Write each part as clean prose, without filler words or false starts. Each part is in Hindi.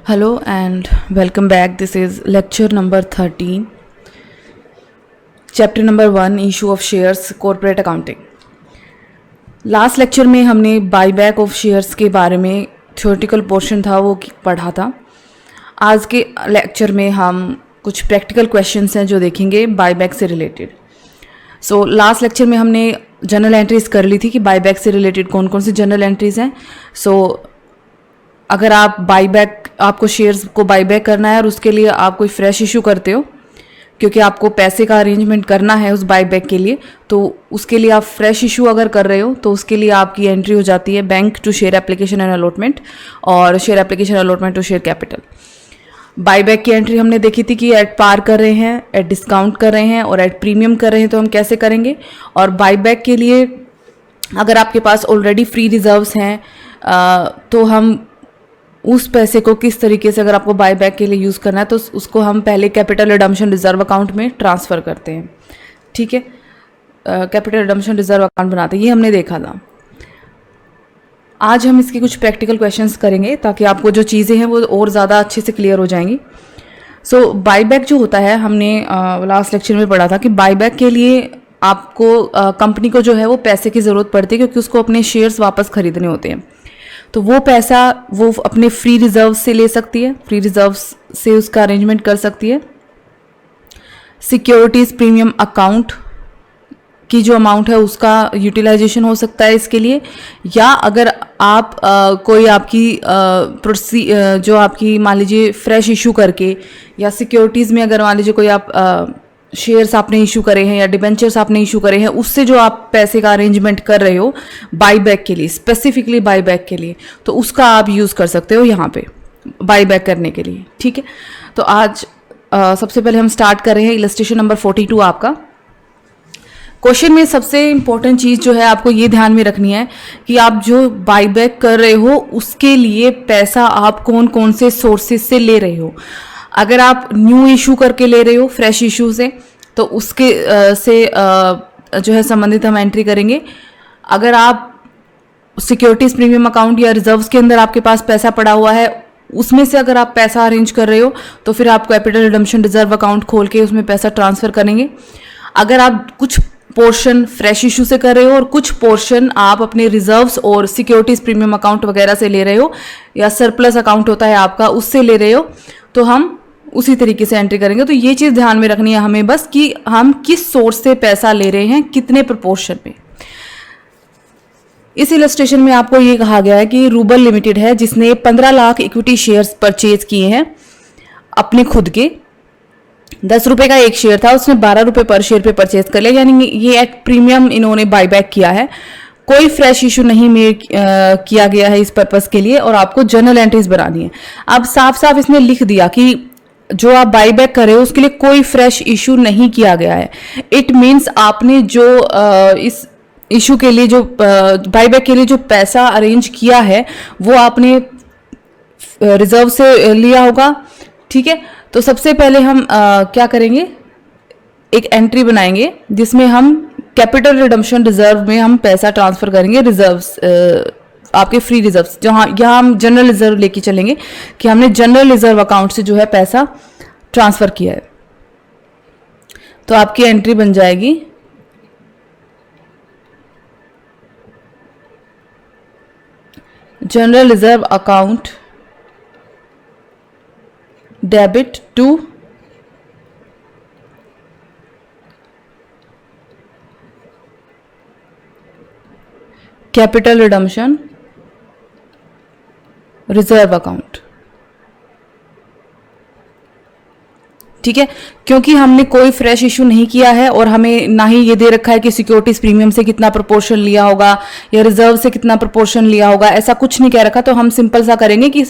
Hello and welcome back. This is lecture number 13, chapter number 1, issue of shares, corporate accounting. Last lecture में हमने बाईबैक ऑफ शेयर्स के बारे में थ्योरेटिकल पोर्शन था वो पढ़ा था. आज के लेक्चर में हम कुछ प्रैक्टिकल क्वेश्चंस हैं जो देखेंगे बाईबैक से रिलेटेड. सो लास्ट लेक्चर में हमने जनरल एंट्रीज कर ली थी कि बाईबैक से रिलेटेड कौन कौन सी जनरल एंट्रीज हैं. सो अगर आप आपको शेयर्स को बाईबैक करना है और उसके लिए आप कोई फ्रेश इशू करते हो क्योंकि आपको पैसे का अरेंजमेंट करना है उस बाईबैक के लिए, तो उसके लिए आप फ्रेश इशू अगर कर रहे हो तो उसके लिए आपकी एंट्री हो जाती है bank to share application and allotment और share application allotment to share capital. Buyback की एंट्री हमने देखी थी कि एट पार कर रहे हैं, एट डिस्काउंट कर रहे हैं और एट प्रीमियम कर रहे हैं, तो हम कैसे करेंगे. और बाईबैक के लिए अगर आपके पास ऑलरेडी फ्री रिजर्व्स हैं तो हम उस पैसे को किस तरीके से, अगर आपको बाईबैक के लिए यूज़ करना है तो उसको हम पहले कैपिटल रिडम्पशन रिजर्व अकाउंट में ट्रांसफ़र करते हैं. ठीक है, कैपिटल रिडम्पशन रिजर्व अकाउंट बनाते हैं, ये हमने देखा था. आज हम इसके कुछ प्रैक्टिकल क्वेश्चंस करेंगे ताकि आपको जो चीज़ें हैं वो और ज़्यादा अच्छे से क्लियर हो जाएंगी. सो बाईबैक जो होता है, हमने लास्ट लेक्चर में पढ़ा था कि बाईबैक के लिए आपको कंपनी को जो है वो पैसे की ज़रूरत पड़ती है क्योंकि उसको अपने शेयर्स वापस खरीदने होते हैं. तो वो पैसा वो अपने फ्री रिजर्व से ले सकती है, फ्री रिजर्व से उसका अरेंजमेंट कर सकती है. सिक्योरिटीज़ प्रीमियम अकाउंट की जो अमाउंट है उसका यूटिलाइजेशन हो सकता है इसके लिए, या अगर आप कोई आपकी जो आपकी मान लीजिए फ्रेश इशू करके या सिक्योरिटीज़ में अगर मान लीजिए कोई आप शेयर्स आपने इशू करे हैं या डिबेंचर्स आपने इशू करे हैं, उससे जो आप पैसे का अरेंजमेंट कर रहे हो बाईबैक के लिए, स्पेसिफिकली बाईबैक के लिए, तो उसका आप यूज़ कर सकते हो यहाँ पे बाईबैक करने के लिए. ठीक है, तो आज सबसे पहले हम स्टार्ट कर रहे हैं इलस्ट्रेशन नंबर 42. आपका क्वेश्चन में सबसे इंपॉर्टेंट चीज़ जो है आपको ये ध्यान में रखनी है कि आप जो बाईबैक कर रहे हो उसके लिए पैसा आप कौन कौन से सोर्सेज से ले रहे हो. अगर आप न्यू इशू करके ले रहे हो फ्रेश इशू से, तो उसके से जो है संबंधित हम एंट्री करेंगे. अगर आप सिक्योरिटीज प्रीमियम अकाउंट या रिजर्व्स के अंदर आपके पास पैसा पड़ा हुआ है उसमें से अगर आप पैसा अरेंज कर रहे हो तो फिर आप कैपिटल रिडम्पशन रिजर्व अकाउंट खोल के उसमें पैसा ट्रांसफ़र करेंगे. अगर आप कुछ पोर्शन फ्रेश इशू से कर रहे हो और कुछ पोर्शन आप अपने रिजर्व्स और सिक्योरिटीज प्रीमियम अकाउंट वगैरह से ले रहे हो या सरप्लस अकाउंट होता है आपका उससे ले रहे हो, तो हम उसी तरीके से एंट्री करेंगे. तो ये चीज़ ध्यान में रखनी है हमें बस कि हम किस सोर्स से पैसा ले रहे हैं, कितने प्रोपोर्शन में. इस इलस्ट्रेशन में आपको ये कहा गया है कि रूबल लिमिटेड है जिसने 15 लाख इक्विटी शेयर्स परचेज किए हैं अपने खुद के. 10 रुपए का एक शेयर था, उसने 12 रुपए पर शेयर पे परचेज कर लिया, यानी ये एट प्रीमियम इन्होंने बाईबैक किया है. कोई फ्रेश इशू नहीं किया गया है इस पर्पस के लिए और आपको जर्नल एंट्रीज बनानी है. अब साफ साफ इसने लिख दिया कि जो आप बाईबैक कर रहे हो उसके लिए कोई फ्रेश इशू नहीं किया गया है. इट मीन्स आपने जो इस इशू के लिए जो बाईबैक के लिए जो पैसा अरेंज किया है वो आपने रिजर्व से लिया होगा. ठीक है, तो सबसे पहले हम क्या करेंगे, एक एंट्री बनाएंगे जिसमें हम कैपिटल रिडम्पशन रिजर्व में हम पैसा ट्रांसफर करेंगे. रिजर्व्स आपके फ्री रिजर्व्स जहाँ यहाँ हम जनरल रिजर्व लेके चलेंगे कि हमने जनरल रिजर्व अकाउंट से जो है पैसा ट्रांसफ़र किया है. तो आपकी एंट्री बन जाएगी general reserve account debit to capital redemption reserve account. ठीक है, क्योंकि हमने कोई फ्रेश इशू नहीं किया है और हमें ना ही ये दे रखा है कि सिक्योरिटीज प्रीमियम से कितना प्रोपोर्शन लिया होगा या रिजर्व से कितना प्रोपोर्शन लिया होगा, ऐसा कुछ नहीं कह रखा. तो हम सिंपल सा करेंगे कि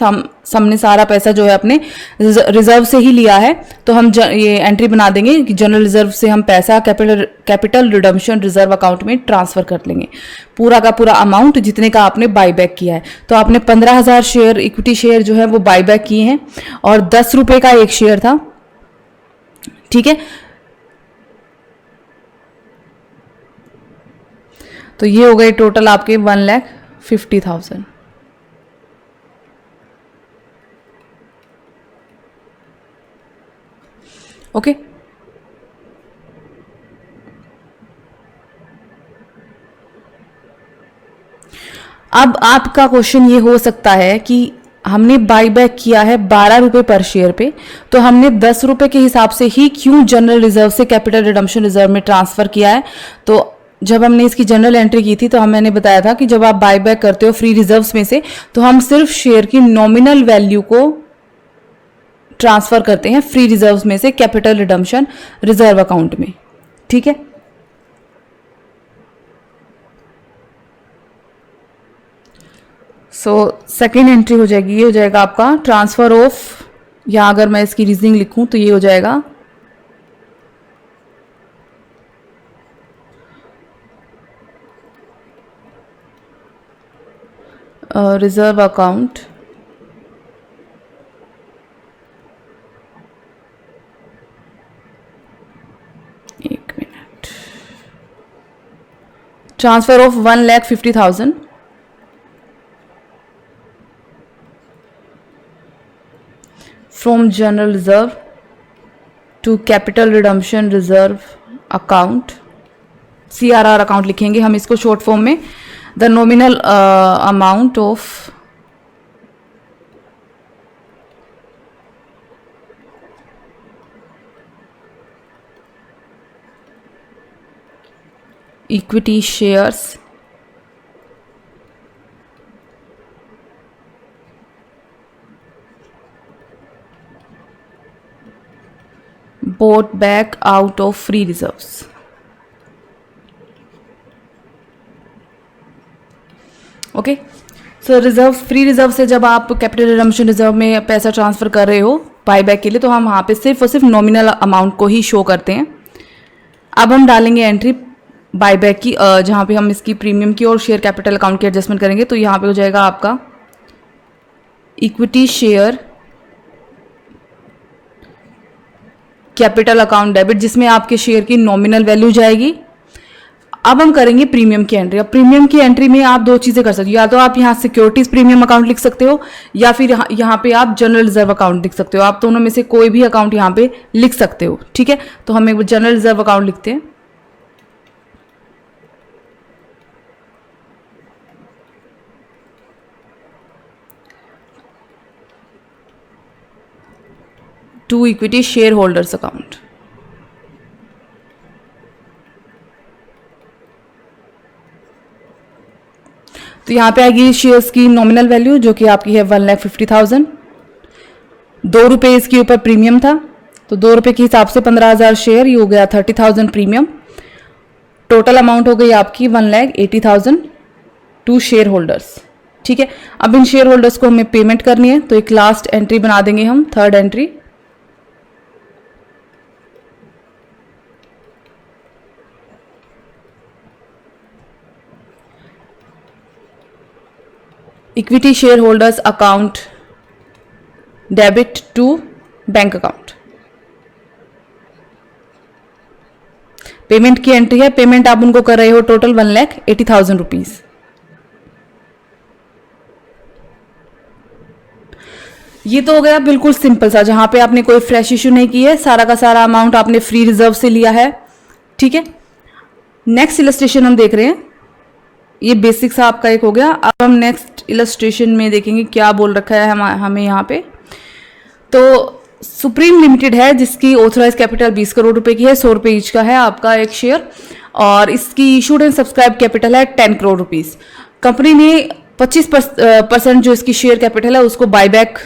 हमने सारा पैसा जो है अपने रिजर्व से ही लिया है, तो हम ये एंट्री बना देंगे कि जनरल रिजर्व से हम पैसा कैपिटल रिडम्पशन रिजर्व अकाउंट में ट्रांसफर कर लेंगे पूरा का पूरा अमाउंट जितने का आपने बाईबैक किया है. तो आपने 15,000 शेयर इक्विटी शेयर जो है वो बाईबैक किए हैं और 10 रुपए का एक शेयर था. ठीक है, तो ये हो गए टोटल आपके 1,50,000. ओके। अब आपका क्वेश्चन ये हो सकता है कि हमने बाई बैक किया है 12 रुपये पर शेयर पे, तो हमने 10 रुपये के हिसाब से ही क्यों जनरल रिजर्व से कैपिटल रिडम्पशन रिजर्व में ट्रांसफर किया है। तो जब हमने इसकी जनरल एंट्री की थी तो मैंने बताया था कि जब आप बाई बैक करते हो फ्री रिजर्व्स में से, तो हम सिर्फ शेयर की नॉमिनल वैल्यू को ट्रांसफर करते हैं फ्री रिजर्व्स में से कैपिटल रिडम्पशन रिजर्व अकाउंट में। ठीक है, सो सेकेंड एंट्री हो जाएगी, ये हो जाएगा आपका ट्रांसफर ऑफ, या अगर मैं इसकी रीजनिंग लिखूं तो ये हो जाएगा रिजर्व अकाउंट एक minute, transfer of 1,50,000 from general reserve to capital redemption reserve account, CRR account लिखेंगे हम इसको शॉर्ट फॉर्म में। The nominal amount of equity shares bought back out of free reserves। Okay, so reserve, free reserve से जब आप कैपिटल रिडम्पशन रिजर्व में पैसा ट्रांसफर कर रहे हो बाई बैक के लिए, तो हम वहाँ पे सिर्फ और सिर्फ नॉमिनल अमाउंट को ही शो करते हैं। अब हम डालेंगे एंट्री बाई बैक की, जहाँ पे हम इसकी प्रीमियम की और शेयर कैपिटल अकाउंट की एडजस्टमेंट करेंगे। तो यहाँ पे हो जाएगा आपका equity share capital account debit, जिसमें आपके शेयर की नॉमिनल वैल्यू जाएगी। अब हम करेंगे प्रीमियम की एंट्री। अब प्रीमियम की एंट्री में आप दो चीजें कर सकते हो, या तो आप यहाँ सिक्योरिटीज प्रीमियम अकाउंट लिख सकते हो, या फिर यहाँ पे आप जनरल रिजर्व अकाउंट लिख सकते हो। आप दोनों में से कोई भी अकाउंट यहाँ पे लिख सकते हो। ठीक है, तो हम एक जनरल रिजर्व अकाउंट लिखते हैं। To equity share holders account. तो यहाँ पे आएगी शेयर्स की नॉमिनल वैल्यू जो कि आपकी है 1,50,000। 2 रुपये इसके ऊपर प्रीमियम था, तो 2 रुपये के हिसाब से 15,000 शेयर, ये हो गया 30,000 प्रीमियम। टोटल अमाउंट हो गई आपकी 1,80,000 टू शेयर होल्डर्स। ठीक है, अब इन शेयर होल्डर्स को हमें पेमेंट करनी है, तो एक लास्ट एंट्री बना देंगे हम, third entry. Equity share holders account debit to bank account. Payment की एंट्री है, पेमेंट आप उनको कर रहे हो टोटल 1,80,000 रुपीज। ये तो हो गया बिल्कुल सिंपल सा, जहां पे आपने कोई फ्रेश इश्यू नहीं की है, सारा का सारा अमाउंट आपने फ्री रिजर्व से लिया है। ठीक है, नेक्स्ट इलस्ट्रेशन हम देख रहे हैं, ये बेसिक सा आपका एक हो गया। अब हम नेक्स्ट इलस्ट्रेशन में देखेंगे क्या बोल रखा है हमें यहाँ पे। तो सुप्रीम लिमिटेड है जिसकी ऑथराइज कैपिटल 20 करोड़ रुपए की है, 100 रुपये ईच का है आपका एक शेयर, और इसकी इशूड एंड सब्सक्राइब कैपिटल है 10 करोड़ रुपीस। कंपनी ने 25% जो इसकी शेयर कैपिटल है उसको बायबैक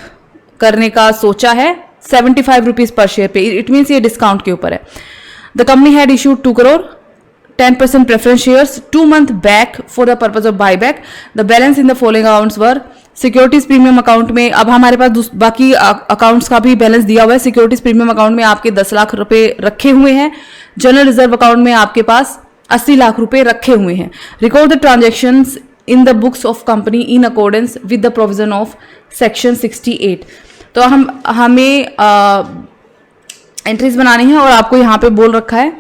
करने का सोचा है 75 रुपीज पर शेयर पे। इट मीन्स ये डिस्काउंट के ऊपर है। The company had issued 2 crore 10% preference shares 2 month back for the purpose of buyback. The balance in the following accounts were securities premium account में, अब हमारे पास बाकी अकाउंट्स का भी बैलेंस दिया हुआ है। सिक्योरिटीज प्रीमियम अकाउंट में आपके 10 लाख रुपए रखे हुए हैं। जनरल रिजर्व अकाउंट में आपके पास 80 लाख रुपए रखे हुए हैं। Record the transactions in the books of company in accordance with the provision of section 68। तो हमें एंट्रीज बनानी है और आपको यहाँ पे बोल रखा है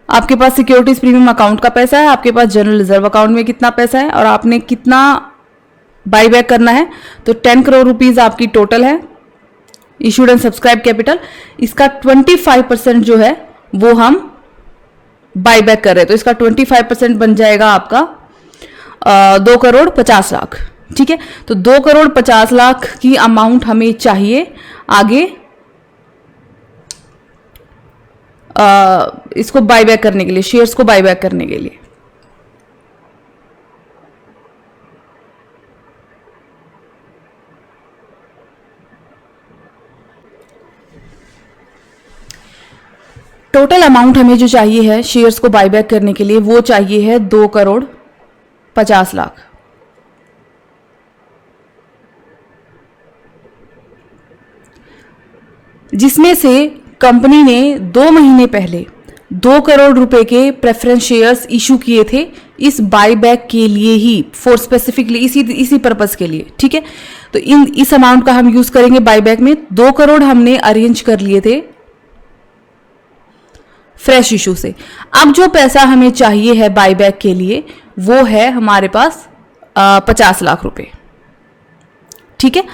आपके पास सिक्योरिटीज प्रीमियम अकाउंट का पैसा है, आपके पास जनरल रिजर्व अकाउंट में कितना पैसा है और आपने कितना बाई बैक करना है, तो 10 करोड़ रुपीज आपकी टोटल है इशूड एंड सब्सक्राइब कैपिटल। इसका 25% जो है वो हम बाई बैक कर रहे हैं, तो इसका 25% बन जाएगा आपका 2,50,00,000। ठीक है, तो 2,50,00,000 की अमाउंट हमें चाहिए आगे इसको बाई बैक करने के लिए, शेयर्स को बाई बैक करने के लिए। टोटल अमाउंट हमें जो चाहिए है शेयर्स को बाई बैक करने के लिए वो चाहिए है 2,50,00,000। जिसमें से कंपनी ने 2 महीने पहले 2 करोड़ रुपए के प्रेफरेंस शेयर्स इशू किए थे इस बाई बैक के लिए ही, फॉर स्पेसिफिकली इसी पर्पस के लिए। ठीक है, तो इस अमाउंट का हम यूज करेंगे बाई बैक में। 2 करोड़ हमने अरेंज कर लिए थे फ्रेश इशू से। अब जो पैसा हमें चाहिए है बाई बैक के लिए वो है हमारे पास 50 लाख रुपए। ठीक है,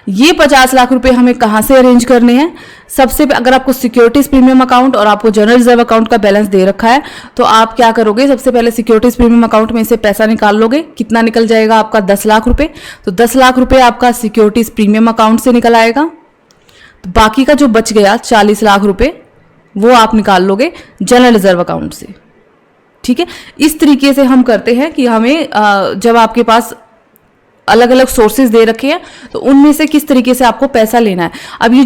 ये 50 लाख रुपए हमें कहां से अरेंज करने हैं? सबसे अगर आपको सिक्योरिटीज प्रीमियम अकाउंट और आपको जनरल रिजर्व अकाउंट का बैलेंस दे रखा है तो आप क्या करोगे, सबसे पहले सिक्योरिटीज प्रीमियम अकाउंट में से पैसा निकाल लोगे। कितना निकल जाएगा आपका? 10 लाख रुपए। तो 10 लाख रुपए आपका सिक्योरिटीज प्रीमियम अकाउंट से निकल आएगा। तो बाकी का जो बच गया 40 लाख रुपए वो आप निकाल लोगे जनरल रिजर्व अकाउंट से। ठीक है, इस तरीके से हम करते हैं कि हमें जब आपके पास अलग अलग सोर्सेज दे रखे हैं तो उनमें से किस तरीके से आपको पैसा लेना है। अब ये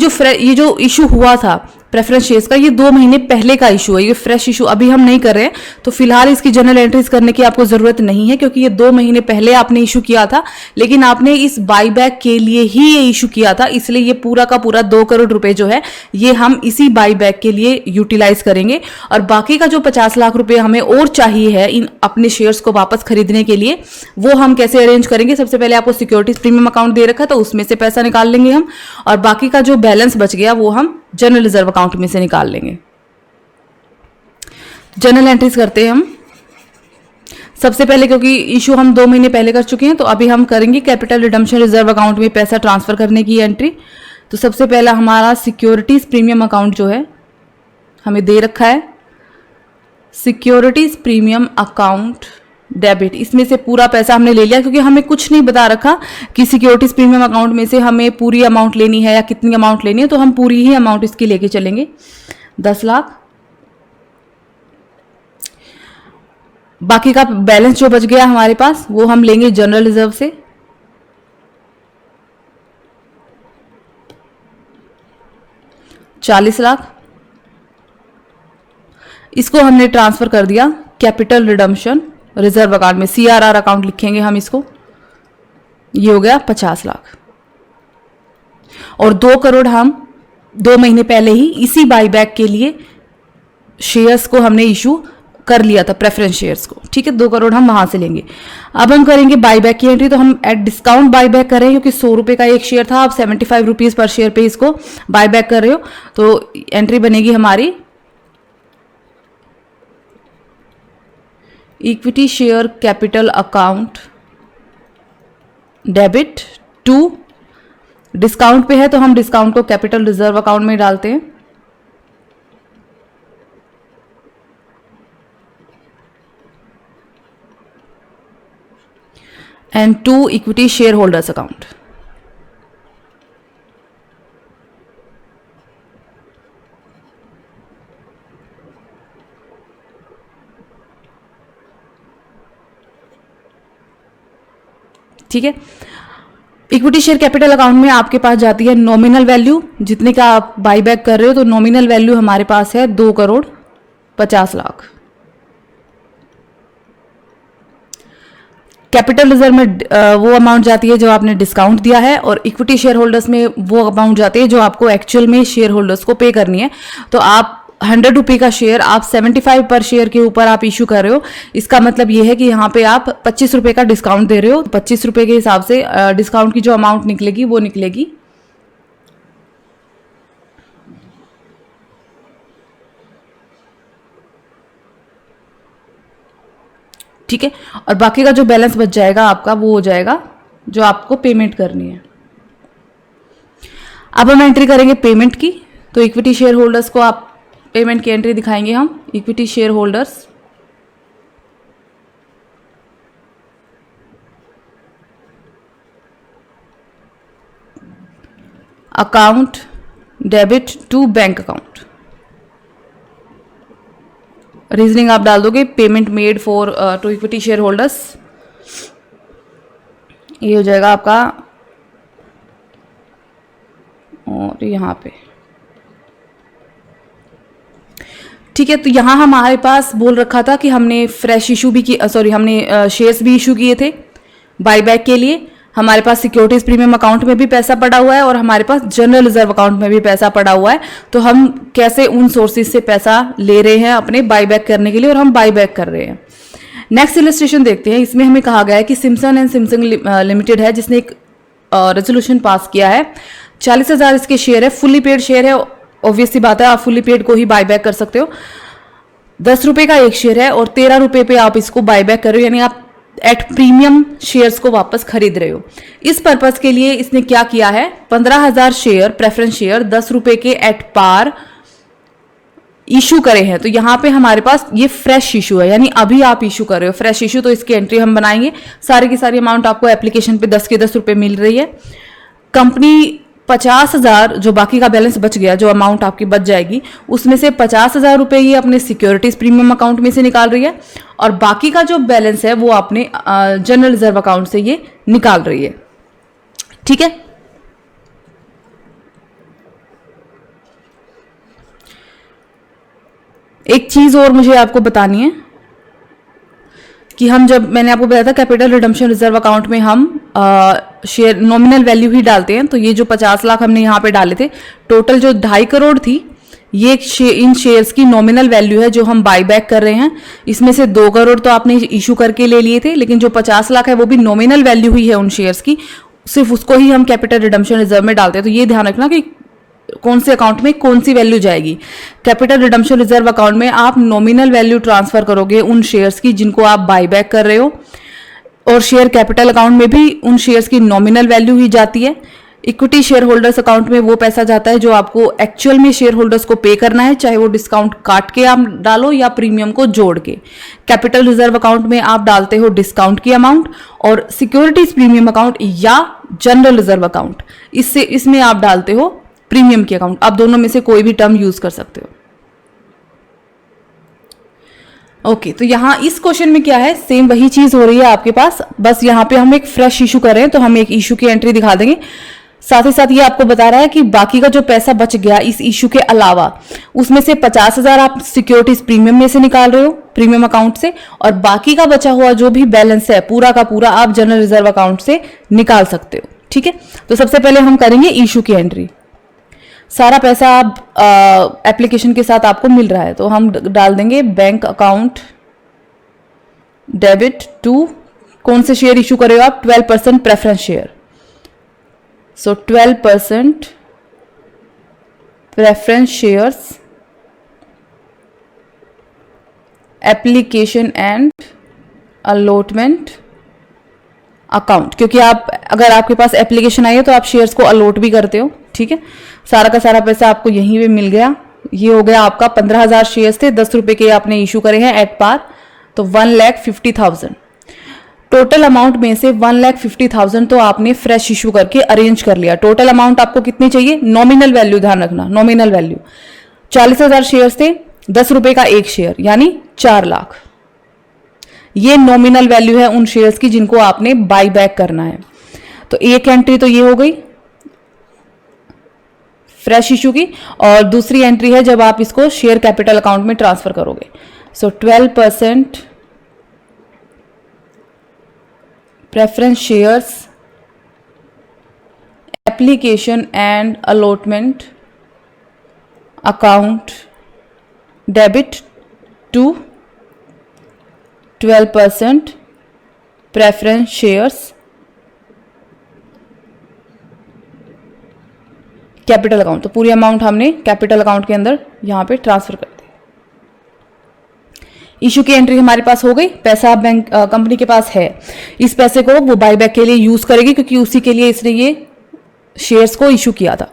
जो इशू हुआ था प्रेफरेंस शेयर्स का, ये 2 महीने पहले का इशू है, ये फ्रेश इशू अभी हम नहीं कर रहे हैं। तो फिलहाल इसकी जनरल एंट्रीज करने की आपको जरूरत नहीं है क्योंकि ये 2 महीने पहले आपने इशू किया था, लेकिन आपने इस बाई बैक के लिए ही ये इशू किया था, इसलिए ये पूरा का पूरा 2 करोड़ रुपए जो है ये हम इसी बाई बैक के लिए यूटिलाइज करेंगे। और बाकी का जो 50 लाख रुपए हमें और चाहिए है इन अपने शेयर्स को वापस खरीदने के लिए, वो हम कैसे अरेंज करेंगे? सबसे पहले आपको सिक्योरिटीज प्रीमियम अकाउंट दे रखा है तो उसमें से पैसा निकाल लेंगे हम, और बाकी का जो बैलेंस बच गया वो हम जनरल रिजर्व अकाउंट में से निकाल लेंगे। जनरल एंट्रीज करते हैं हम सबसे पहले, क्योंकि इशू हम 2 महीने पहले कर चुके हैं तो अभी हम करेंगे कैपिटल रिडम्पशन रिजर्व अकाउंट में पैसा ट्रांसफर करने की एंट्री। तो सबसे पहला हमारा सिक्योरिटीज प्रीमियम अकाउंट जो है हमें दे रखा है, सिक्योरिटीज प्रीमियम अकाउंट डेबिट, इसमें से पूरा पैसा हमने ले लिया क्योंकि हमें कुछ नहीं बता रखा कि सिक्योरिटीज प्रीमियम अकाउंट में से हमें पूरी अमाउंट लेनी है या कितनी अमाउंट लेनी है, तो हम पूरी ही अमाउंट इसकी लेके चलेंगे 10 लाख। बाकी का बैलेंस जो बच गया हमारे पास वो हम लेंगे जनरल रिजर्व से, ₹40 लाख। इसको हमने ट्रांसफर कर दिया कैपिटल रिडम्पशन रिजर्व अकाउंट में, CRR अकाउंट लिखेंगे हम इसको। ये हो गया 50 लाख। और 2 करोड़ हम 2 महीने पहले ही इसी बाई बैक के लिए शेयर्स को हमने इशू कर लिया था, प्रेफरेंस शेयर्स को। ठीक है, 2 करोड़ हम वहां से लेंगे। अब हम करेंगे बाई बैक की एंट्री, तो हम एट डिस्काउंट बाई बैक कर रहे हैं क्योंकि 100 रुपए का एक शेयर था, आप 75 रुपीज पर शेयर पे इसको बाई बैक कर रहे हो। तो एंट्री बनेगी हमारी equity share capital account debit to, discount पे है तो हम डिस्काउंट को कैपिटल रिजर्व अकाउंट में डालते हैं, and to equity share holders account. ठीक है, इक्विटी शेयर कैपिटल अकाउंट में आपके पास जाती है नॉमिनल वैल्यू, जितने का आप बाई बैक कर रहे हो, तो नॉमिनल वैल्यू हमारे पास है 2,50,00,000। कैपिटल रिजर्व में वो अमाउंट जाती है जो आपने डिस्काउंट दिया है, और इक्विटी शेयर होल्डर्स में वो अमाउंट जाती है जो आपको एक्चुअल में शेयर होल्डर्स को पे करनी है। तो आप 100 रुपये का शेयर आप 75 पर शेयर के ऊपर आप इशू कर रहे हो, इसका मतलब ये है कि यहाँ पे आप 25 रुपये का डिस्काउंट दे रहे हो। 25 रुपये के हिसाब से डिस्काउंट की जो अमाउंट निकलेगी वो निकलेगी ठीक है, और बाकी का जो बैलेंस बच जाएगा आपका वो हो जाएगा जो आपको पेमेंट करनी है। अब हम एंट्री करेंगे पेमेंट की। तो इक्विटी शेयर होल्डर्स को आप पेमेंट की एंट्री दिखाएंगे हम। Equity share holders, account debit to bank account. Reasoning आप डाल दोगे payment made for to equity share holders, ये हो जाएगा आपका। और यहाँ पे ठीक है। तो यहाँ हमारे पास बोल रखा था कि हमने फ्रेश इशू भी की, सॉरी हमने शेयर्स भी इशू किए थे बाईबैक के लिए। हमारे पास सिक्योरिटीज प्रीमियम अकाउंट में भी पैसा पड़ा हुआ है और हमारे पास जनरल रिजर्व अकाउंट में भी पैसा पड़ा हुआ है। तो हम कैसे उन सोर्सेज से पैसा ले रहे हैं अपने बाईबैक करने के लिए, और हम बाईबैक कर रहे हैं। नेक्स्ट इलस्ट्रेशन देखते हैं। इसमें हमें कहा गया है कि सिम्पसन एंड सिम्पसन लिमिटेड है जिसने एक रेजोल्यूशन पास किया है। 40,000 इसके शेयर है, फुल्ली पेड शेयर है। ऑब्वियस सी बात है, आप फुल्ली पेड को ही बाईबैक कर सकते हो। 10 रुपए का एक शेयर है और 13 रुपए पे आप इसको बाईबैक कर रहे हो, यानी आप एट प्रीमियम शेयर्स को वापस खरीद रहे हो। इस पर्पस के लिए इसने क्या किया है, 15,000 शेयर प्रेफरेंस शेयर 10 रुपए के एट पार इशू करे हैं। तो यहाँ पे हमारे पास ये फ्रेश इशू है, यानी अभी आप इशू कर रहे हो फ्रेश इशू। तो इसकी एंट्री हम बनाएंगे। सारी की सारी अमाउंट आपको एप्लीकेशन पे 10 के 10 रुपए मिल रही है। कंपनी 50,000 जो बाकी का बैलेंस बच गया, जो अमाउंट आपकी बच जाएगी, उसमें से 50,000 रुपए ये अपने सिक्योरिटीज प्रीमियम अकाउंट में से निकाल रही है और बाकी का जो बैलेंस है वो अपने जनरल रिजर्व अकाउंट से ये निकाल रही है। ठीक है। एक चीज और मुझे आपको बतानी है कि हम जब मैंने आपको बताया था कैपिटल रिडम्पशन रिजर्व अकाउंट में हम शेयर नॉमिनल वैल्यू ही डालते हैं। तो ये जो 50 लाख हमने यहाँ पे डाले थे, टोटल जो 2.5 करोड़ थी, ये इन शेयर्स की नॉमिनल वैल्यू है जो हम बाईबैक कर रहे हैं। इसमें से 2 करोड़ तो आपने इशू करके ले लिए थे, लेकिन जो 50 लाख है वो भी नॉमिनल वैल्यू ही है उन शेयर्स की, सिर्फ उसको ही हम कैपिटल रिडम्पशन रिजर्व में डालते हैं। तो ये ध्यान रखना कि कौन से अकाउंट में कौन सी वैल्यू जाएगी। कैपिटल रिडम्पशन रिजर्व अकाउंट में आप नॉमिनल वैल्यू ट्रांसफर करोगे उन शेयर्स की जिनको आप बाईबैक कर रहे हो, और शेयर कैपिटल अकाउंट में भी उन शेयर्स की नॉमिनल वैल्यू ही जाती है। इक्विटी शेयर होल्डर्स अकाउंट में वो पैसा जाता है जो आपको एक्चुअल में शेयर होल्डर्स को पे करना है, चाहे वो डिस्काउंट काट के आप डालो या प्रीमियम को जोड़ के। कैपिटल रिजर्व अकाउंट में आप डालते हो डिस्काउंट की अमाउंट, और सिक्योरिटीज प्रीमियम अकाउंट या जनरल रिजर्व अकाउंट इसमें आप डालते हो प्रीमियम की अकाउंट। आप दोनों में से कोई भी टर्म यूज कर सकते हो। ओके, तो यहाँ इस क्वेश्चन में क्या है, सेम वही चीज हो रही है आपके पास, बस यहाँ पे हम एक फ्रेश इशू कर रहे हैं। तो हम एक इशू की एंट्री दिखा देंगे। साथ ही साथ ये आपको बता रहा है कि बाकी का जो पैसा बच गया इस इशू के अलावा, उसमें से 50,000 आप सिक्योरिटीज प्रीमियम में से निकाल रहे हो, प्रीमियम अकाउंट से, और बाकी का बचा हुआ जो भी बैलेंस है पूरा का पूरा आप जनरल रिजर्व अकाउंट से निकाल सकते हो। ठीक है। तो सबसे पहले हम करेंगे इशू की एंट्री। सारा पैसा आप एप्लीकेशन के साथ आपको मिल रहा है, तो हम डाल देंगे बैंक अकाउंट डेबिट टू, कौन से शेयर इशू करेगा आप, 12% preference share. So 12% preference shares application and allotment account, क्योंकि आप अगर आपके पास एप्लीकेशन आई है तो आप शेयर्स को अलॉट भी करते हो। ठीक है। सारा का सारा पैसा आपको यहीं पे मिल गया। ये हो गया आपका 15,000 शेयर्स थे, 10 रुपए के आपने इशू करे हैं एट पार, तो 1,50,000 टोटल अमाउंट में से 1,50,000 तो आपने फ्रेश इशू करके अरेंज कर लिया। टोटल अमाउंट आपको कितनी चाहिए, नॉमिनल वैल्यू ध्यान रखना, नॉमिनल वैल्यू 40,000 शेयर्स थे, 10 रुपए का एक शेयर यानी 4 लाख। ये नॉमिनल वैल्यू है उन शेयर्स की जिनको आपने बाई बैक करना है। तो एक एंट्री तो ये हो गई फ्रेश इशू की, और दूसरी एंट्री है जब आप इसको शेयर कैपिटल अकाउंट में ट्रांसफर करोगे। So 12% preference shares application and allotment account debit to 12% preference shares capital account. तो पूरी अमाउंट हमने कैपिटल अकाउंट के अंदर यहां पे ट्रांसफर कर दी। इशू की एंट्री हमारे पास हो गई, पैसा बैंक कंपनी के पास है, इस पैसे को वो बायबैक के लिए यूज करेगी क्योंकि उसी के लिए इसने ये शेयर्स को इशू किया था।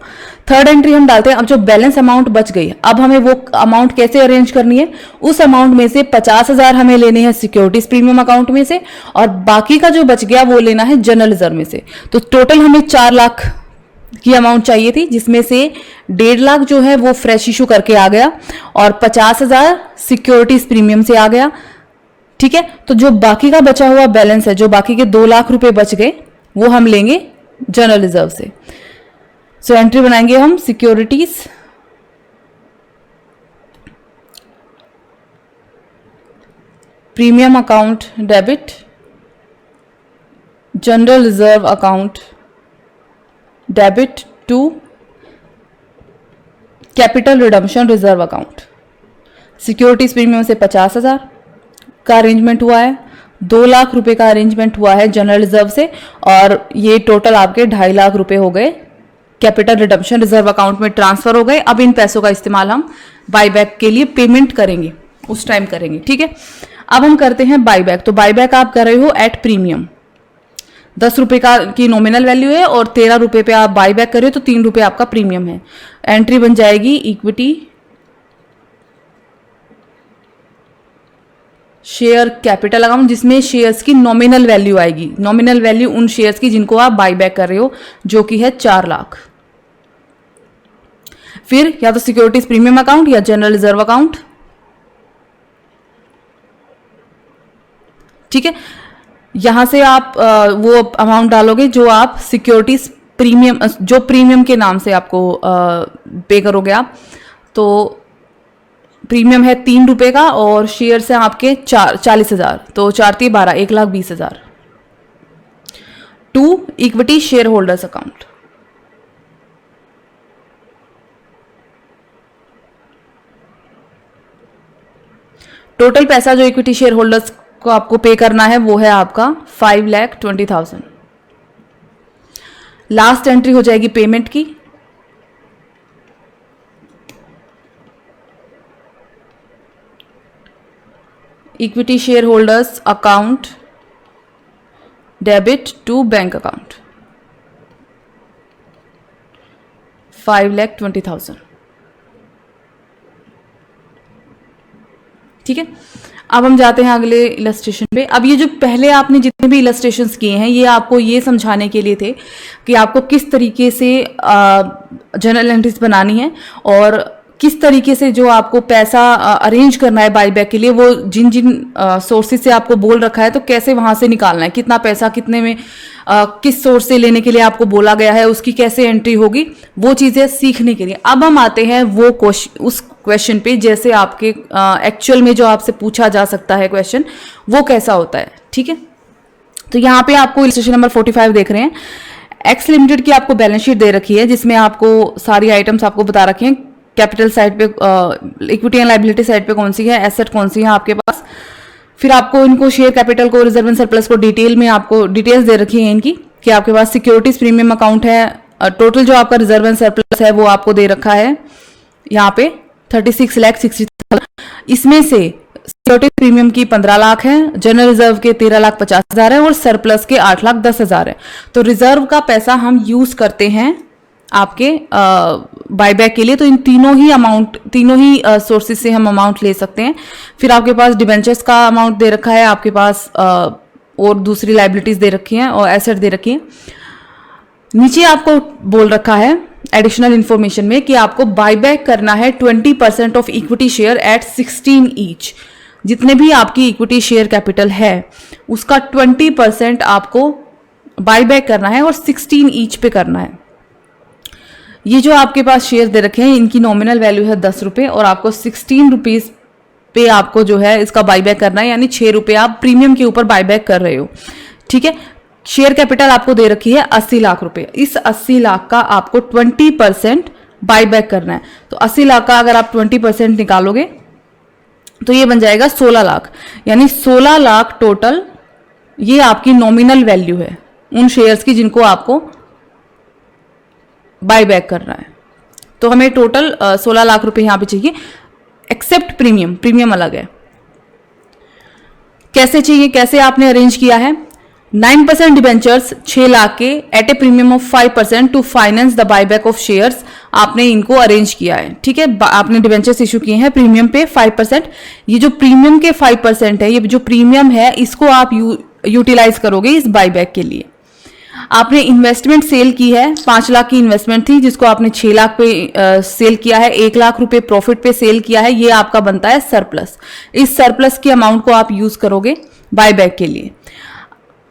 थर्ड एंट्री हम डालते हैं, अब जो बैलेंस अमाउंट बच गई, अब हमें वो अमाउंट कैसे अरेंज करनी है, उस अमाउंट में से 50,000 हमें लेने हैं सिक्योरिटीज प्रीमियम अकाउंट में से, और बाकी का जो बच गया वो लेना है जनरल रिजर्व में से। तो टोटल हमें 4 लाख की अमाउंट चाहिए थी, जिसमें से 1.5 लाख जो है वो फ्रेश इशू करके आ गया और 50,000 सिक्योरिटीज प्रीमियम से आ गया। ठीक है, तो जो बाकी का बचा हुआ बैलेंस है, जो बाकी के 2 लाख रुपए बच गए, वो हम लेंगे जनरल रिजर्व से। सो एंट्री बनाएंगे हम securities premium account debit, general reserve account debit to capital redemption reserve account. Securities premium से 50,000 का अरेंजमेंट हुआ है, 2 लाख रुपए का अरेंजमेंट हुआ है जनरल रिजर्व से, और ये टोटल आपके 2.5 लाख रुपए हो गए कैपिटल रिडम्पशन रिजर्व अकाउंट में ट्रांसफर हो गए। अब इन पैसों का इस्तेमाल हम बायबैक के लिए पेमेंट करेंगे, उस टाइम करेंगे। ठीक है, अब हम करते हैं बायबैक। तो बायबैक आप कर रहे हो एट प्रीमियम, 10 रुपए का की नॉमिनल वैल्यू है और 13 रुपए पे आप बायबैक कर रहे हो, तो 3 रुपए आपका प्रीमियम है। एंट्री बन जाएगी इक्विटी शेयर कैपिटल अकाउंट, जिसमें शेयर्स की नॉमिनल वैल्यू आएगी, नॉमिनल वैल्यू उन शेयर्स की जिनको आप बायबैक कर रहे हो, जो कि है 4 लाख। फिर या तो सिक्योरिटीज प्रीमियम अकाउंट या जनरल रिजर्व अकाउंट। ठीक है, यहां से आप वो अमाउंट डालोगे जो आप सिक्योरिटीज प्रीमियम, जो प्रीमियम के नाम से आपको पे करोगे आप। तो प्रीमियम है 3 रुपए का और शेयर्स हैं आपके 40,000, तो 4 × 12 1,20,000 to equity share holders account. Total पैसा जो इक्विटी शेयर होल्डर्स को आपको पे करना है वो है आपका 5,20,000। लास्ट एंट्री हो जाएगी पेमेंट की। Equity share holders account debit to bank account 5,20,000। ठीक है, अब हम जाते हैं अगले इलस्ट्रेशन पे। अब ये जो पहले आपने जितने भी इलस्ट्रेशंस किए हैं, ये आपको ये समझाने के लिए थे कि आपको किस तरीके से जनरल एंट्रीज बनानी है और किस तरीके से जो आपको पैसा अरेंज करना है बायबैक के लिए, वो जिन जिन सोर्सेज से आपको बोल रखा है, तो कैसे वहां से निकालना है, कितना पैसा कितने में किस सोर्स से लेने के लिए आपको बोला गया है, उसकी कैसे एंट्री होगी, वो चीजें सीखने के लिए। अब हम आते हैं वो उस क्वेश्चन पे, जैसे आपके एक्चुअल में जो आपसे पूछा जा सकता है क्वेश्चन, वो कैसा होता है। ठीक है, तो यहाँ पे आपको इलस्ट्रेशन नंबर 45 देख रहे हैं। एक्स लिमिटेड की आपको बैलेंस शीट दे रखी है, जिसमें आपको सारी आइटम्स आपको बता रखे हैं। कैपिटल साइड पे, इक्विटी एंड लायबिलिटी साइड पे कौन सी है, एसेट कौन सी है आपके पास। फिर आपको इनको शेयर कैपिटल को, रिजर्व एंड सरप्लस को डिटेल में आपको डिटेल्स दे रखी है इनकी, कि आपके पास सिक्योरिटीज प्रीमियम अकाउंट है, टोटल जो आपका रिजर्व एंड सरप्लस है वो आपको दे रखा है यहाँ पे 36,60,000। इसमें से सिक्योरिटीज प्रीमियम की 15 लाख है, जनरल रिजर्व के 13,50,000 है और सरप्लस के 8,10,000 है। तो रिजर्व का पैसा हम यूज करते हैं आपके बायबैक के लिए। तो इन तीनों ही सोर्सेज से हम अमाउंट ले सकते हैं। फिर आपके पास डिबेंचर्स का अमाउंट दे रखा है, आपके पास और दूसरी लायबिलिटीज दे रखी हैं और एसेट दे रखी हैं। नीचे आपको बोल रखा है एडिशनल इंफॉर्मेशन में कि आपको बायबैक करना है 20% of equity share eight 16 each. जितने भी आपकी इक्विटी शेयर कैपिटल है उसका 20% आपको बायबैक करना है और 16 ईच पे करना है। ये जो आपके पास शेयर दे रखे हैं, इनकी नॉमिनल वैल्यू है 10 रुपए और आपको 16 रुपीज पे आपको जो है इसका बायबैक करना है, यानी 6 रुपए आप प्रीमियम के ऊपर बायबैक कर रहे हो। ठीक है, शेयर कैपिटल आपको दे रखी है 80 लाख रुपए। इस 80 लाख का आपको 20% बायबैक करना है। तो 80 लाख का अगर आप 20% निकालोगे तो ये बन जाएगा 16 लाख, यानी 16 लाख टोटल ये आपकी नॉमिनल वैल्यू है उन शेयर्स की जिनको आपको बायबैक करना है। तो हमें टोटल 16 लाख रुपए यहां पे चाहिए, एक्सेप्ट प्रीमियम। प्रीमियम अलग है। कैसे चाहिए, कैसे आपने अरेंज किया है? 9% डिबेंचर्स 6 लाख के at a premium of 5% to finance the buyback of shares, आपने इनको अरेंज किया है। ठीक है, आपने डिबेंचर्स इशू किए हैं प्रीमियम पे 5%। ये जो प्रीमियम के 5% है, ये जो प्रीमियम है, इसको आप यूटिलाइज करोगे इस बायबैक के लिए। आपने इन्वेस्टमेंट सेल की है, 5 लाख की इन्वेस्टमेंट थी जिसको आपने 6 लाख पे सेल किया है, 1 लाख रुपए प्रॉफिट पे सेल किया है, ये आपका बनता है सरप्लस। इस सरप्लस की अमाउंट को आप यूज करोगे बायबैक के लिए।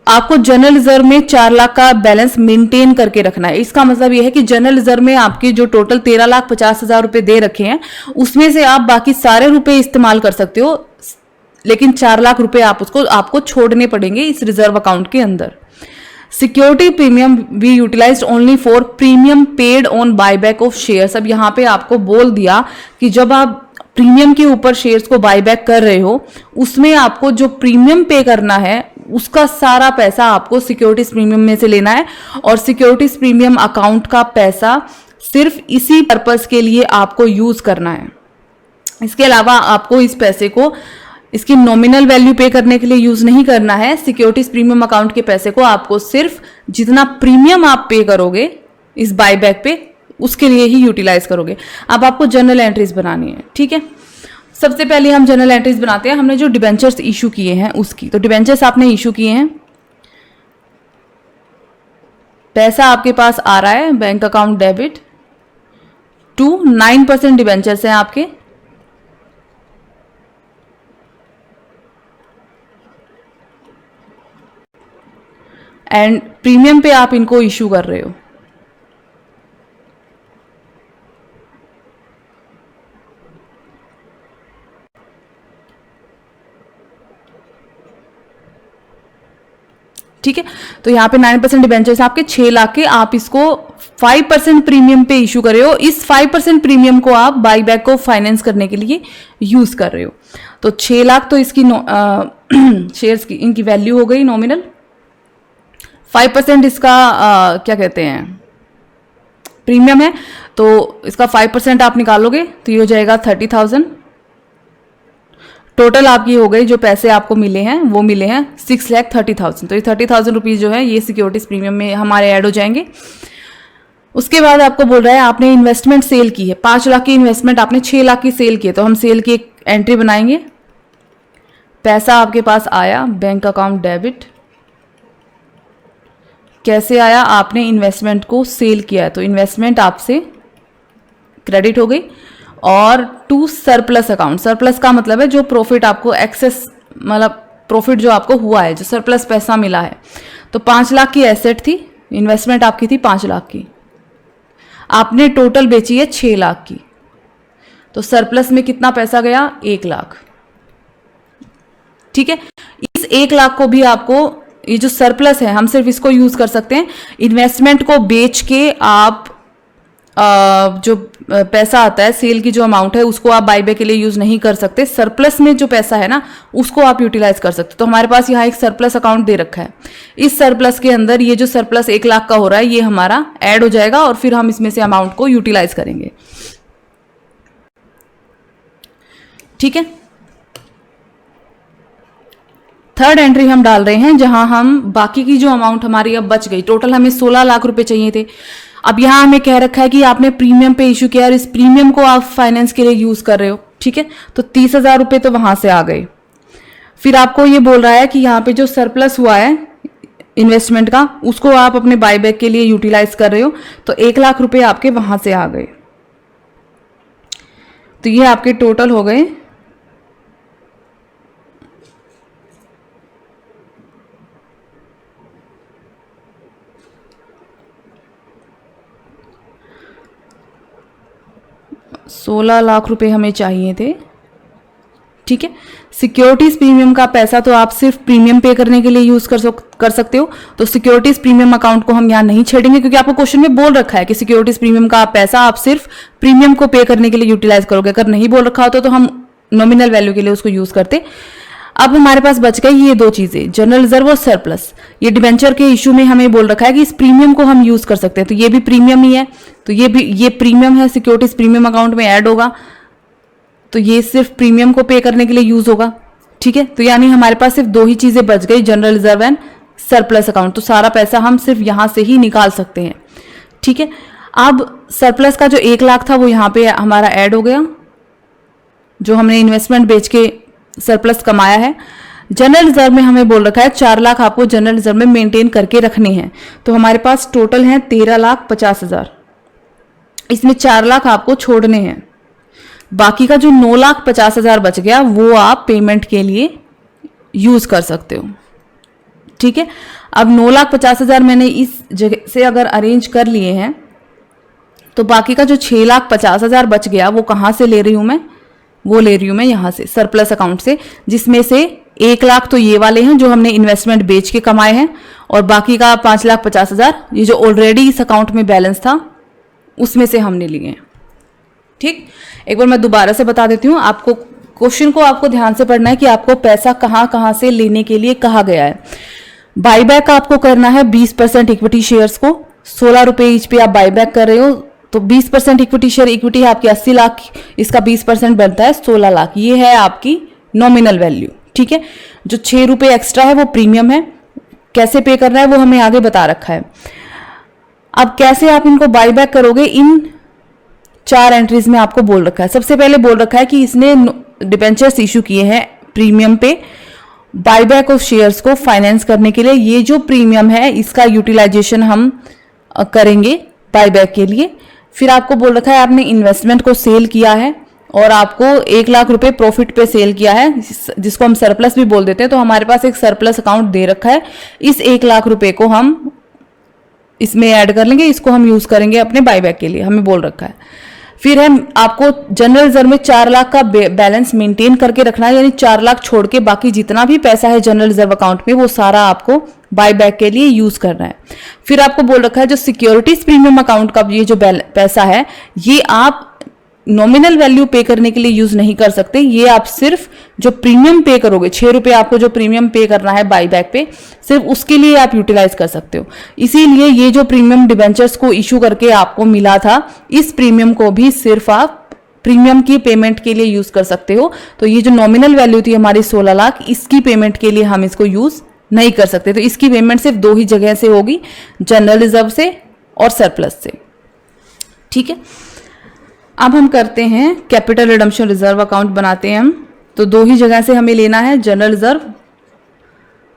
आपको जनरल रिजर्व में 4 लाख का बैलेंस मेंटेन करके रखना है। इसका मतलब यह है कि जनरल रिजर्व में आपके जो टोटल 13,50,000 रुपए दे रखे हैं, उसमें से आप बाकी सारे रुपए इस्तेमाल कर सकते हो, लेकिन 4 लाख रुपए आपको छोड़ने पड़ेंगे इस रिजर्व अकाउंट के अंदर। Security premium we utilised only for premium paid on buyback of shares. अब यहां पे आपको बोल दिया कि जब आप प्रीमियम के ऊपर शेयर्स को बायबैक कर रहे हो, उसमें आपको जो प्रीमियम पे करना है उसका सारा पैसा आपको सिक्योरिटीज प्रीमियम में से लेना है, और सिक्योरिटीज प्रीमियम अकाउंट का पैसा सिर्फ इसी पर्पस के लिए आपको यूज करना है। इसके अलावा आपको इस पैसे को इसकी नॉमिनल वैल्यू पे करने के लिए यूज नहीं करना है। सिक्योरिटीज प्रीमियम अकाउंट के पैसे को आपको सिर्फ जितना प्रीमियम आप पे करोगे इस बायबैक पे, उसके लिए ही यूटिलाइज करोगे। अब आपको जर्नल एंट्रीज बनानी है। ठीक है, सबसे पहले हम जर्नल एंट्रीज बनाते हैं। हमने जो डिबेंचर्स इशू किए हैं उसकी, तो डिबेंचर्स आपने इशू किए हैं, पैसा आपके पास आ रहा है, bank account debit to 9% debentures हैं आपके, एंड प्रीमियम पे आप इनको इशू कर रहे हो। ठीक है, तो यहाँ पे 9% डिबेंचर्स आपके 6 लाख के, आप इसको 5% प्रीमियम पे इशू कर रहे हो। इस 5% प्रीमियम को आप बाईबैक को फाइनेंस करने के लिए यूज कर रहे हो। तो 6 लाख तो इसकी शेयर्स की इनकी वैल्यू हो गई नॉमिनल। 5% इसका क्या कहते हैं, प्रीमियम है, तो इसका 5% आप निकालोगे तो ये हो जाएगा 30,000। टोटल आपकी हो गई, जो पैसे आपको मिले हैं वो मिले हैं 6,30,000। तो ये 30,000 रुपीज जो है ये सिक्योरिटीज प्रीमियम में हमारे ऐड हो जाएंगे। उसके बाद आपको बोल रहा है आपने इन्वेस्टमेंट सेल की है, 5 लाख की इन्वेस्टमेंट आपने 6 लाख की सेल की है, तो हम सेल की एक एंट्री बनाएंगे। पैसा आपके पास आया, बैंक अकाउंट डेबिट, कैसे आया, आपने इन्वेस्टमेंट को सेल किया है, तो इन्वेस्टमेंट आपसे क्रेडिट हो गई। और टू सरप्लस अकाउंट, सरप्लस का मतलब है जो प्रॉफिट आपको एक्सेस, मतलब प्रॉफिट जो आपको हुआ है, जो सरप्लस पैसा मिला है। तो 5 लाख की एसेट थी, इन्वेस्टमेंट आपकी थी 5 लाख की, आपने टोटल बेची है 6 लाख की, तो सरप्लस में कितना पैसा गया, 1 लाख। ठीक है, इस 1 लाख को भी आपको, ये जो सरप्लस है हम सिर्फ इसको यूज कर सकते हैं। इन्वेस्टमेंट को बेच के आप जो पैसा आता है, सेल की जो अमाउंट है, उसको आप बाईबैक के लिए यूज नहीं कर सकते। सरप्लस में जो पैसा है ना, उसको आप यूटिलाइज कर सकते हो। तो हमारे पास यहाँ एक सरप्लस अकाउंट दे रखा है, इस सरप्लस के अंदर ये जो सरप्लस 1 लाख का हो रहा है ये हमारा ऐड हो जाएगा, और फिर हम इसमें से अमाउंट को यूटिलाइज करेंगे। ठीक है, थर्ड एंट्री हम डाल रहे हैं जहां हम बाकी की जो अमाउंट हमारी अब बच गई, टोटल हमें 16 लाख रुपए चाहिए थे। अब यहां हमें कह रखा है कि आपने प्रीमियम पे इशू किया और इस प्रीमियम को आप फाइनेंस के लिए यूज कर रहे हो। ठीक है, तो 30,000 रुपए तो वहां से आ गए। फिर आपको ये बोल रहा है कि यहाँ पे जो सरप्लस हुआ है इन्वेस्टमेंट का, उसको आप अपने बाईबैक के लिए यूटिलाइज कर रहे हो, तो 1 लाख रुपए आपके वहां से आ गए। तो ये आपके टोटल हो गए 16 लाख रुपए हमें चाहिए थे। ठीक है, सिक्योरिटीज प्रीमियम का पैसा तो आप सिर्फ प्रीमियम पे करने के लिए यूज कर सकते हो, तो सिक्योरिटीज प्रीमियम अकाउंट को हम यहाँ नहीं छेड़ेंगे, क्योंकि आपको क्वेश्चन में बोल रखा है कि सिक्योरिटीज प्रीमियम का पैसा आप सिर्फ प्रीमियम को पे करने के लिए यूटिलाइज करोगे। अगर नहीं बोल रखा होता तो हम नॉमिनल वैल्यू के लिए उसको यूज करते। अब हमारे पास बच गई ये 2 चीजें, जनरल रिजर्व और सरप्लस। ये डिबेंचर के इशू में हमें बोल रखा है कि इस प्रीमियम को हम यूज कर सकते हैं, तो ये भी प्रीमियम ही है, तो ये प्रीमियम है, सिक्योरिटीज प्रीमियम अकाउंट में ऐड होगा, तो ये सिर्फ प्रीमियम को पे करने के लिए यूज होगा। ठीक है, तो यानी हमारे पास सिर्फ दो ही चीजें बच गई, general reserve and surplus account. तो सारा पैसा हम सिर्फ यहां से ही निकाल सकते हैं। ठीक है, अब सरप्लस का जो 1 लाख था वो यहाँ पे हमारा ऐड हो गया, जो हमने इन्वेस्टमेंट बेच के सरप्लस कमाया है। जनरल रिजर्व में हमें बोल रखा है 4 लाख आपको जनरल रिजर्व में मेंटेन करके रखने हैं। तो हमारे पास टोटल है 13,50,000। इसमें 4 लाख आपको छोड़ने हैं। बाकी का जो 9,50,000 बच गया वो आप पेमेंट के लिए यूज कर सकते हो। ठीक है, अब 9,50,000 मैंने इस जगह से अगर अरेंज कर लिए हैं तो बाकी का जो 6,50,000 बच गया वो कहाँ से ले रही हूं मैं, वो ले रही हूं मैं यहां से सरप्लस अकाउंट से, जिसमें से 1 लाख तो ये वाले हैं जो हमने इन्वेस्टमेंट बेच के कमाए हैं, और बाकी का 5,50,000 ये जो ऑलरेडी इस अकाउंट में बैलेंस था उसमें से हमने लिए हैं। ठीक, एक बार मैं दोबारा से बता देती हूँ आपको, क्वेश्चन को आपको ध्यान से पढ़ना है कि आपको पैसा कहाँ कहाँ से लेने के लिए कहा गया है। बाईबैक आपको करना है 20% इक्विटी शेयर्स को, 16 रुपए ईच पे आप बाईबैक कर रहे हो, तो 20% इक्विटी शेयर, इक्विटी है आपकी 80 लाख, इसका 20% बनता है 16 लाख। ये है आपकी नॉमिनल वैल्यू। ठीक है, जो 6 रुपए एक्स्ट्रा है वो प्रीमियम है, कैसे पे करना है वो हमें आगे बता रखा है। अब कैसे आप इनको बाईबैक करोगे, इन 4 एंट्रीज में आपको बोल रखा है। सबसे पहले बोल रखा है कि इसने डिबेंचर्स इशू किए हैं प्रीमियम पे, बाईबैक ऑफ शेयर्स को फाइनेंस करने के लिए। ये जो प्रीमियम है इसका यूटिलाइजेशन हम करेंगे बाईबैक के लिए। फिर आपको बोल रखा है आपने इन्वेस्टमेंट को सेल किया है और आपको 1 लाख रुपए प्रॉफिट पे सेल किया है, जिसको हम सरप्लस भी बोल देते हैं। तो हमारे पास एक सरप्लस अकाउंट दे रखा है, इस 1 लाख रुपए को हम इसमें ऐड कर लेंगे, इसको हम यूज करेंगे अपने बाईबैक के लिए, हमें बोल रखा है। फिर है आपको जनरल रिजर्व में 4 लाख का बैलेंस मेंटेन करके रखना है, यानी 4 लाख छोड़ के बाकी जितना भी पैसा है जनरल रिजर्व अकाउंट में वो सारा आपको बाईबैक के लिए यूज करना है। फिर आपको बोल रखा है जो सिक्योरिटीज प्रीमियम अकाउंट का ये जो पैसा है ये आप नॉमिनल वैल्यू पे करने के लिए यूज नहीं कर सकते, ये आप सिर्फ जो प्रीमियम पे करोगे, 6 रुपए आपको जो प्रीमियम पे करना है बाईबैक पे, सिर्फ उसके लिए आप यूटिलाइज कर सकते हो। इसीलिए ये जो प्रीमियम डिबेंचर्स को इशू करके आपको मिला था, इस प्रीमियम को भी सिर्फ आप प्रीमियम की पेमेंट के लिए यूज कर सकते हो। तो ये जो नॉमिनल वैल्यू थी हमारी 16 लाख, इसकी पेमेंट के लिए हम इसको यूज नहीं कर सकते। तो इसकी पेमेंट सिर्फ 2 ही जगह से होगी, जनरल रिजर्व से और सरप्लस से। ठीक है, अब हम करते हैं कैपिटल रिडम्पशन रिजर्व अकाउंट बनाते हैं हम। तो 2 ही जगह से हमें लेना है, जनरल रिजर्व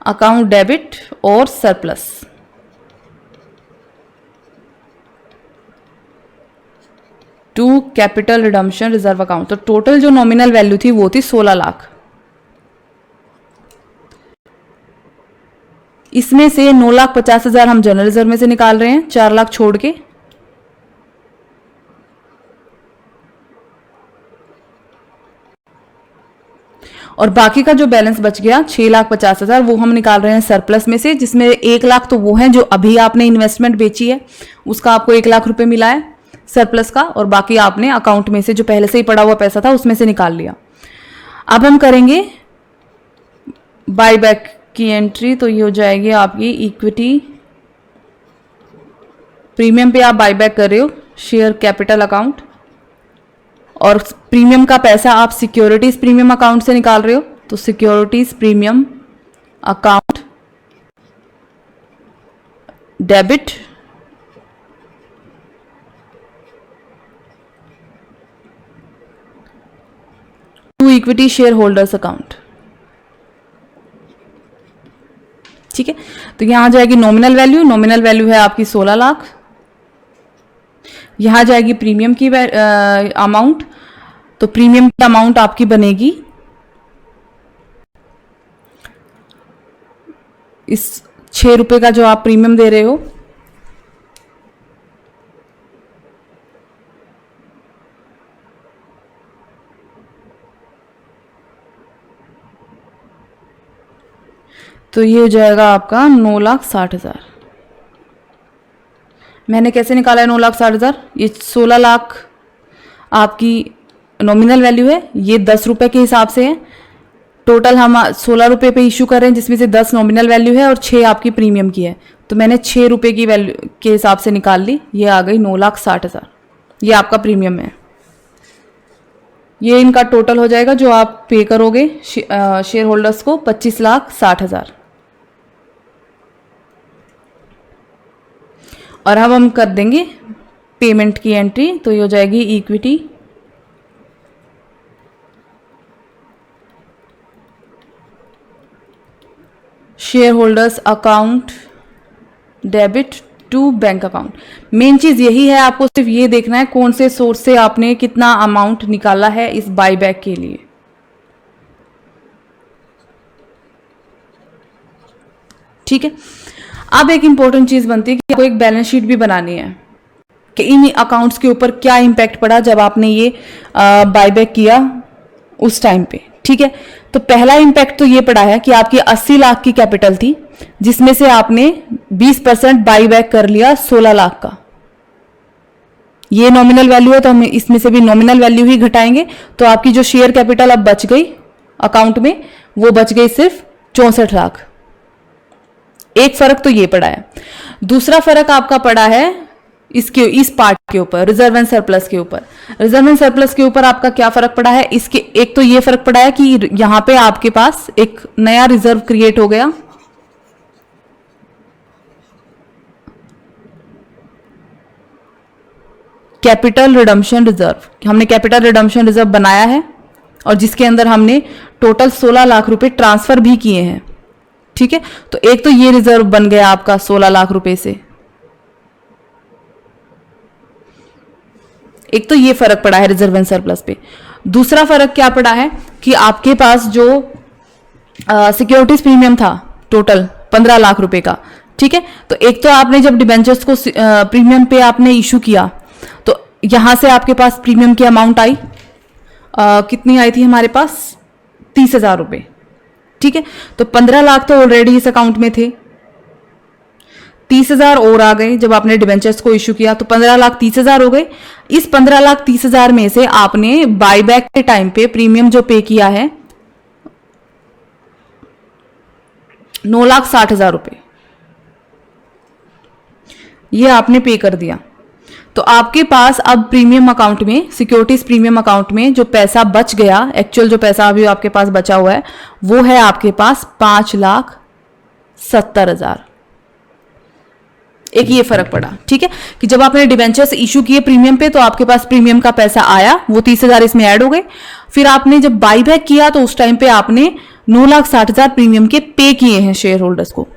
अकाउंट डेबिट और surplus. To capital redemption reserve account. तो टोटल जो नॉमिनल वैल्यू थी वो थी 16 लाख। इसमें से 9,50,000 हम जनरल रिजर्व में से निकाल रहे हैं, 4 लाख छोड़ के। और बाकी का जो बैलेंस बच गया 6,50,000 वो हम निकाल रहे हैं सरप्लस में से, जिसमें 1 लाख तो वो है जो अभी आपने इन्वेस्टमेंट बेची है, उसका आपको 1 लाख रुपए मिला है सरप्लस का, और बाकी आपने अकाउंट में से जो पहले से ही पड़ा हुआ पैसा था उसमें से निकाल लिया। अब हम करेंगे बाईबैक की एंट्री। तो ये हो जाएगी आपकी इक्विटी प्रीमियम पे आप बाईबैक कर रहे हो, शेयर कैपिटल अकाउंट, और प्रीमियम का पैसा आप सिक्योरिटीज प्रीमियम अकाउंट से निकाल रहे हो। तो securities premium account debit to equity share holders account. ठीक है, तो यहां जाएगी नॉमिनल वैल्यू, नॉमिनल वैल्यू है आपकी 16 लाख। यहां जाएगी प्रीमियम की अमाउंट, तो प्रीमियम की अमाउंट आपकी बनेगी इस 6 रुपए का जो आप प्रीमियम दे रहे हो, तो ये हो जाएगा आपका 9,60,000। मैंने कैसे निकाला है 9,60,000? ये 16 लाख आपकी नॉमिनल वैल्यू है, ये 10 रुपए के हिसाब से है। टोटल हम 16 रुपए पे इशू कर रहे हैं, जिसमें से 10 नॉमिनल वैल्यू है और 6 आपकी प्रीमियम की है। तो मैंने 6 रुपए की वैल्यू के हिसाब से निकाल ली, ये आ गई 9,60,000। ये आपका प्रीमियम है। ये इनका टोटल हो जाएगा जो आप पे करोगे शेयर होल्डर्स को, 25,60,000। और अब हम कर देंगे पेमेंट की एंट्री, तो ये हो जाएगी equity share holders account debit to bank account. Main चीज़ यही है, आपको सिर्फ ये देखना है कौन से सोर्स से आपने कितना अमाउंट निकाला है इस बाईबैक के लिए। ठीक है, अब एक इंपॉर्टेंट चीज़ बनती है कि आपको एक बैलेंस शीट भी बनानी है कि इन अकाउंट्स के ऊपर क्या इम्पैक्ट पड़ा जब आपने ये बाईबैक किया उस टाइम पे। ठीक है, तो पहला इम्पैक्ट तो ये पड़ा है कि आपकी 80 लाख की कैपिटल थी, जिसमें से आपने 20% बाईबैक कर लिया 16 लाख का। ये नॉमिनल वैल्यू है तो हम इसमें से भी नॉमिनल वैल्यू ही घटाएंगे, तो आपकी जो शेयर कैपिटल अब बच गई अकाउंट में, वो बच गई सिर्फ 64 लाख। एक फर्क तो ये पड़ा है। दूसरा फर्क आपका पड़ा है इस पार्ट के ऊपर, रिजर्व एंड सरप्लस के ऊपर। रिजर्व एंड सरप्लस के ऊपर आपका क्या फर्क पड़ा है, इसके एक तो ये फर्क पड़ा है कि यहां पे आपके पास एक नया रिजर्व क्रिएट हो गया, कैपिटल रिडम्पशन रिजर्व। हमने कैपिटल रिडम्पशन रिजर्व बनाया है और जिसके अंदर हमने टोटल 16 लाख रुपए ट्रांसफर भी किए हैं। ठीक है, तो एक तो ये रिजर्व बन गया आपका 16 लाख रुपए से, एक तो ये फर्क पड़ा है रिजर्व एंड सरप्लस पे। दूसरा फर्क क्या पड़ा है कि आपके पास जो सिक्योरिटीज प्रीमियम था टोटल 15 लाख रुपए का। ठीक है, तो एक तो आपने जब डिबेंचर्स को प्रीमियम पे आपने इशू किया तो यहां से आपके पास प्रीमियम की अमाउंट आई, कितनी आई थी हमारे पास, 30,000 रुपए। ठीक है, तो 15 लाख तो ऑलरेडी इस अकाउंट में थे, 30,000 और आ गए जब आपने डिबेंचर्स को इशू किया, तो 15 लाख 30,000 हो गए। इस 15 लाख 30,000 में से आपने बाईबैक के टाइम पे प्रीमियम जो पे किया है 9,60,000 रुपए, ये आपने पे कर दिया। तो आपके पास अब प्रीमियम अकाउंट में, सिक्योरिटीज प्रीमियम अकाउंट में जो पैसा बच गया, एक्चुअल जो पैसा अभी आपके पास बचा हुआ है वो है आपके पास 5,70,000। एक ये फर्क पड़ा। ठीक है, कि जब आपने डिबेंचर्स इशू किए प्रीमियम पे तो आपके पास प्रीमियम का पैसा आया, वो 30,000 इसमें ऐड हो गए। फिर आपने जब बाईबैक किया तो उस टाइम पे आपने 9,60,000 प्रीमियम के पे किए हैं शेयर होल्डर्स को,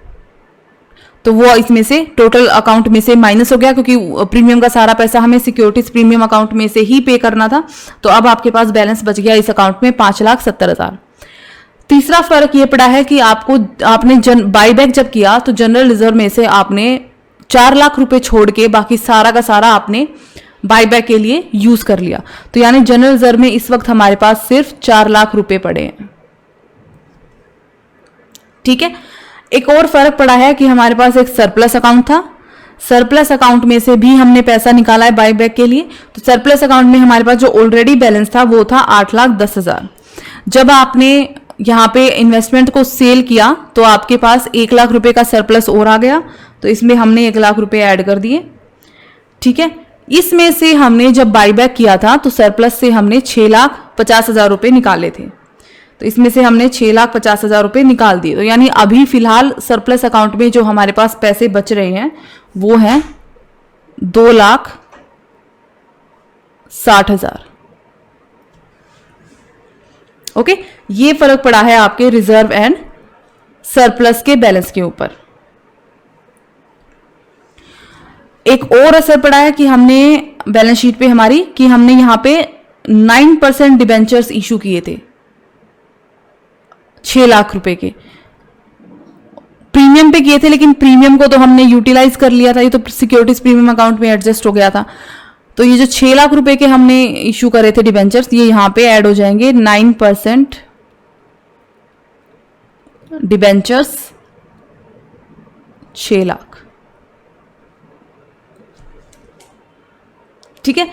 तो वो इसमें से टोटल अकाउंट में से माइनस हो गया, क्योंकि प्रीमियम का सारा पैसा हमें सिक्योरिटीज प्रीमियम अकाउंट में से ही पे करना था। तो अब आपके पास बैलेंस बच गया इस अकाउंट में 5,70,000। तीसरा फर्क ये पड़ा है कि आपने बाईबैक जब किया तो जनरल रिजर्व में से आपने 4 लाख रुपए छोड़ के बाकी सारा का सारा आपने बाईबैक के लिए यूज कर लिया। तो यानी जनरल रिजर्व में इस वक्त हमारे पास सिर्फ 4 लाख रुपए पड़े हैं। ठीक है, एक और फर्क पड़ा है कि हमारे पास एक सरप्लस अकाउंट था, सरप्लस अकाउंट में से भी हमने पैसा निकाला है बाईबैक के लिए। तो सरप्लस अकाउंट में हमारे पास जो ऑलरेडी बैलेंस था वो था 8,10,000। जब आपने यहां पे इन्वेस्टमेंट को सेल किया तो आपके पास 1 लाख रुपए का सरप्लस और आ गया, तो इसमें हमने 1 लाख रुपए ऐड कर दिए। ठीक है, इसमें से हमने जब बाईबैक किया था तो सरप्लस से हमने 6,50,000 रुपए निकाले थे, तो इसमें से हमने 6,50,000 रुपए निकाल दिए। तो यानी अभी फिलहाल सरप्लस अकाउंट में जो हमारे पास पैसे बच रहे हैं वो हैं 2,60,000। ओके, ये फर्क पड़ा है आपके रिजर्व एंड सरप्लस के बैलेंस के ऊपर। एक और असर पड़ा है कि हमने बैलेंस शीट पे हमारी कि हमने यहां पे 9% डिबेंचर्स इशू किए थे 6 लाख रुपए के, प्रीमियम पे किए थे, लेकिन प्रीमियम को तो हमने यूटिलाइज कर लिया था, ये तो सिक्योरिटीज प्रीमियम अकाउंट में एडजस्ट हो गया था। तो ये जो 6 लाख रुपए के हमने इशू करे थे डिबेंचर्स, ये यहां पे ऐड हो जाएंगे 9% डिबेंचर्स 6 लाख। ठीक है,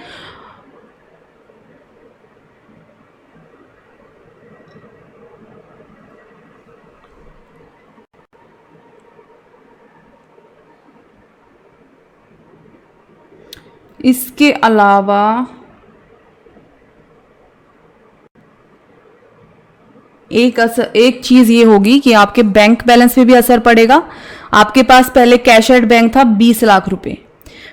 इसके अलावा एक चीज ये होगी कि आपके बैंक बैलेंस पे भी असर पड़ेगा। आपके पास पहले कैश एट बैंक था 20 लाख रुपए,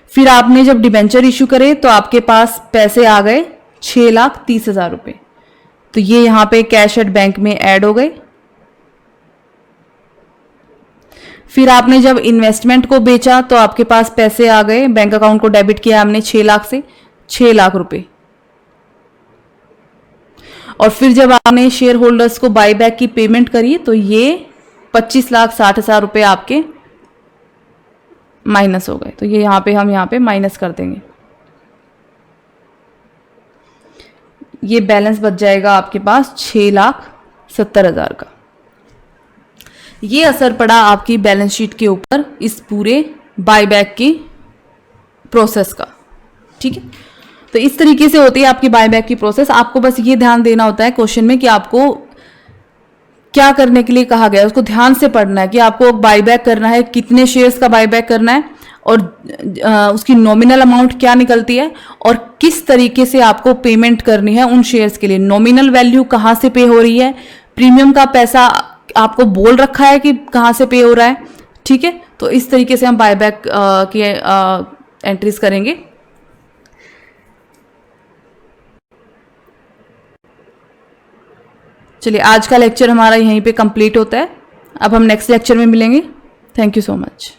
फिर आपने जब डिबेंचर इशू करे तो आपके पास पैसे आ गए 6,30,000 रुपए, तो ये यहां पे कैश एट बैंक में ऐड हो गए। फिर आपने जब इन्वेस्टमेंट को बेचा तो आपके पास पैसे आ गए, बैंक अकाउंट को डेबिट किया हमने 6 लाख से 6 लाख रुपए। और फिर जब आपने शेयर होल्डर्स को बाय बैक की पेमेंट करी तो ये 25,60,000 रुपए आपके माइनस हो गए, तो ये हम यहां पे माइनस कर देंगे। ये बैलेंस बच जाएगा आपके पास 6,70,000 का। ये असर पड़ा आपकी बैलेंस शीट के ऊपर इस पूरे बायबैक की प्रोसेस का। ठीक है, तो इस तरीके से होती है आपकी बायबैक की प्रोसेस। आपको बस ये ध्यान देना होता है क्वेश्चन में कि आपको क्या करने के लिए कहा गया है, उसको ध्यान से पढ़ना है कि आपको बायबैक करना है, कितने शेयर्स का बायबैक करना है और उसकी नॉमिनल अमाउंट क्या निकलती है और किस तरीके से आपको पेमेंट करनी है उन शेयर्स के लिए। नॉमिनल वैल्यू कहाँ से पे हो रही है, प्रीमियम का पैसा आपको बोल रखा है कि कहाँ से पे हो रहा है। ठीक है, तो इस तरीके से हम बायबैक की एंट्रीज करेंगे। चलिए, आज का लेक्चर हमारा यहीं पे कंप्लीट होता है। अब हम नेक्स्ट लेक्चर में मिलेंगे। Thank you so much.